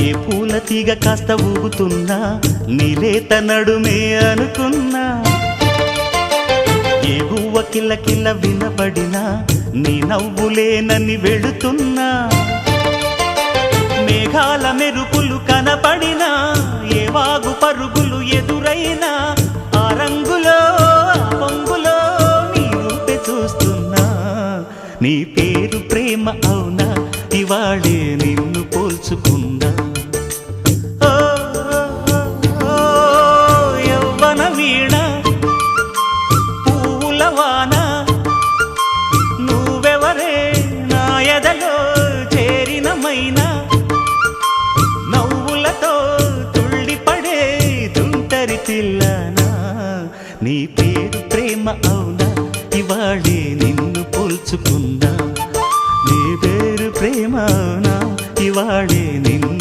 ఏ పూల తీగ కాస్త ఊగుతున్నా నీలేత నడుమే అనుకున్నా, ఏ గువ్వ కిల్ల కిల్ల వినబడినా నీ నవ్వులేనని వెళుతున్నా, మేఘాల మెరుపులు కనపడినా ఏ వాగు పరుగులు ఎదురైనా ఆ రంగులో ఆ పొంగులో నీ రూపే చూస్తున్నా. నీ పేరు ప్రేమ అవునా, ఇవాళే నిన్ను పోల్చుకున్నా.